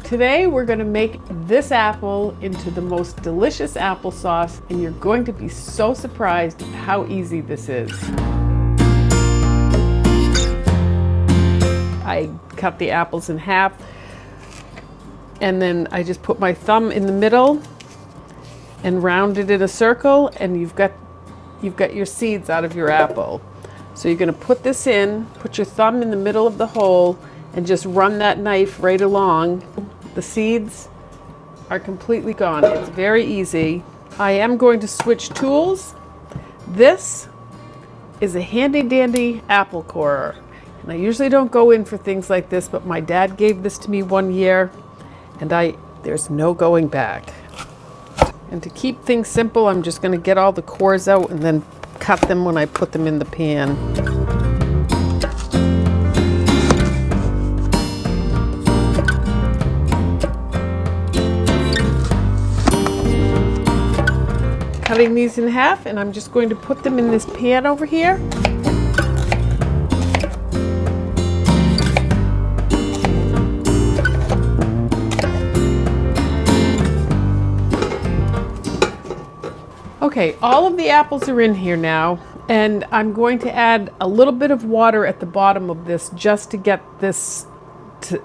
Today we're going to make this apple into the most delicious applesauce, and you're going to be so surprised at how easy this is. I cut the apples in half, and then I just put my thumb in the middle and rounded it a circle, and you've got your seeds out of your apple. So you're going to put this in, put your thumb in the middle of the hole, and just run that knife right along. The seeds are completely gone. It's very easy. I am going to switch tools. This is a handy dandy apple corer. And I usually don't go in for things like this, but my dad gave this to me one year, and there's no going back. And to keep things simple, I'm just going to get all the cores out and then cut them when I put them in the pan. Cutting these in half, and I'm just going to put them in this pan over here. Okay, all of the apples are in here now, and I'm going to add a little bit of water at the bottom of this just to get this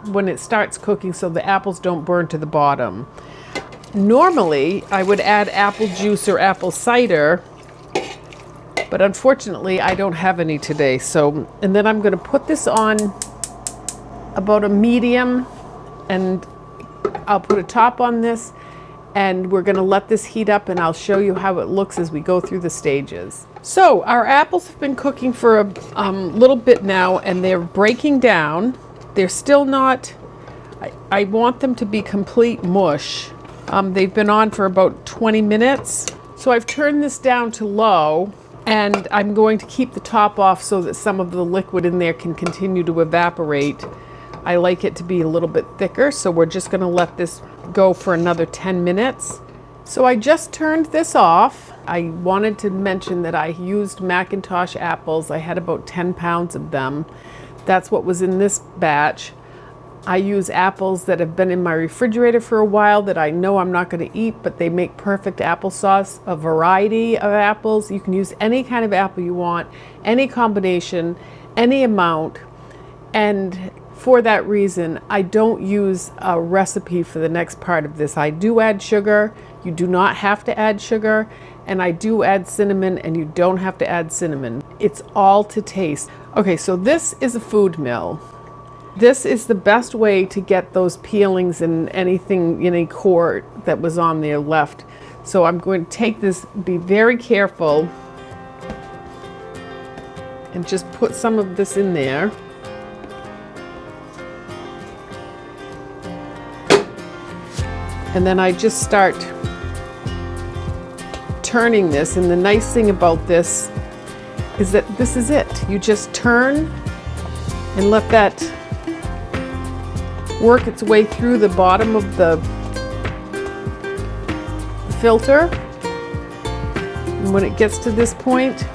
when it starts cooking so the apples don't burn to the bottom. Normally, I would add apple juice or apple cider, but unfortunately, I don't have any today. And then I'm going to put this on about a medium, and I'll put a top on this, and we're going to let this heat up, and I'll show you how it looks as we go through the stages. So our apples have been cooking for a little bit now, and they're breaking down. They're still not, I want them to be complete mush. They've been on for about 20 minutes. So I've turned this down to low, and I'm going to keep the top off so that some of the liquid in there can continue to evaporate. I like it to be a little bit thicker, so we're just going to let this go for another 10 minutes. So I just turned this off. I wanted to mention that I used Macintosh apples. I had about 10 pounds of them. That's what was in this batch. I use apples that have been in my refrigerator for a while that I know I'm not going to eat, but they make perfect applesauce. A variety of apples. You can use any kind of apple you want, any combination, any amount. And for that reason, I don't use a recipe for the next part of this. I do add sugar. You do not have to add sugar. And I do add cinnamon, and you don't have to add cinnamon. It's all to taste. Okay, so this is a food mill. This is the best way to get those peelings and anything, any core that was on there left. So I'm going to take this, be very careful, and just put some of this in there. And then I just start turning this, and the nice thing about this is that this is it. You just turn and let that work its way through the bottom of the filter. And when it gets to this point,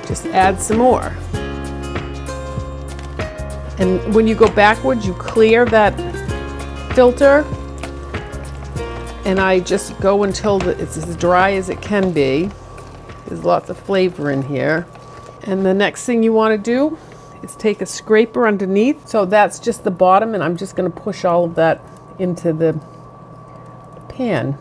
just add some more. And when you go backwards, you clear that filter, and I just go until it's as dry as it can be. There's lots of flavor in here. And the next thing you want to do is take a scraper underneath. So that's just the bottom, and I'm just going to push all of that into the pan.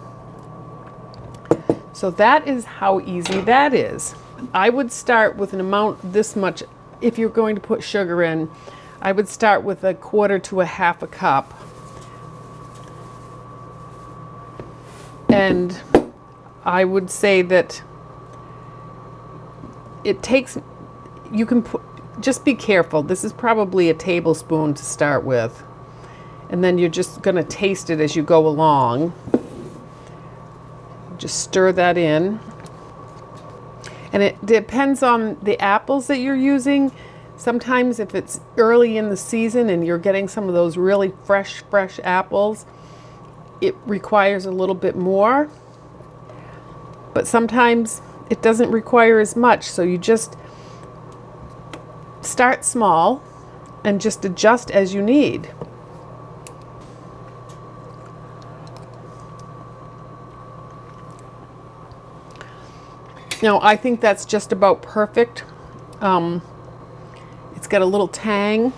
So that is how easy that is. I would start with an amount this much. If you're going to put sugar in, I would start with 1/4 to 1/2 cup. And I would say that it takes, you can put, just be careful. This is probably a tablespoon to start with. And then you're just going to taste it as you go along. Just stir that in. And it depends on the apples that you're using. Sometimes if it's early in the season and you're getting some of those really fresh apples, it requires a little bit more. But sometimes it doesn't require as much. So you just start small and just adjust as you need. Now, I think that's just about perfect. It's got a little tang.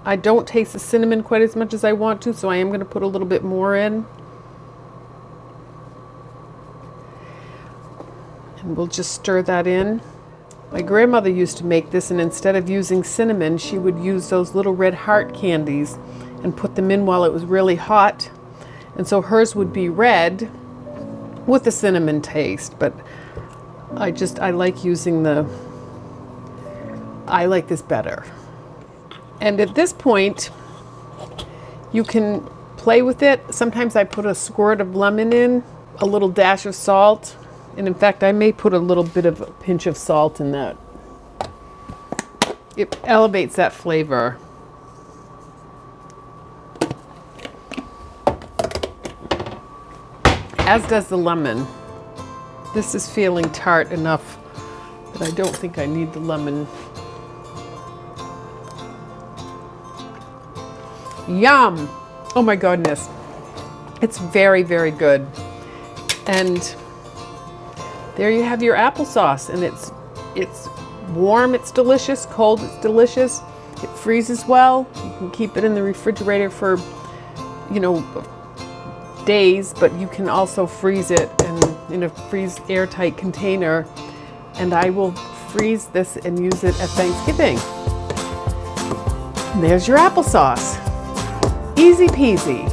I don't taste the cinnamon quite as much as I want to, so I am going to put a little bit more in. And we'll just stir that in. My grandmother used to make this, and instead of using cinnamon, she would use those little red heart candies and put them in while it was really hot. And so hers would be red with the cinnamon taste, but I like using I like this better. And at this point, you can play with it. Sometimes I put a squirt of lemon in, a little dash of salt, and in fact, I may put a little bit of a pinch of salt in that. It elevates that flavor. As does the lemon. This is feeling tart enough that I don't think I need the lemon. Yum! Oh my goodness. It's very, very good. And there you have your applesauce, and it's warm, it's delicious, cold, it's delicious. It freezes well. You can keep it in the refrigerator for, you know, days, but you can also freeze it in a airtight container. And I will freeze this and use it at Thanksgiving. And there's your applesauce. Easy peasy.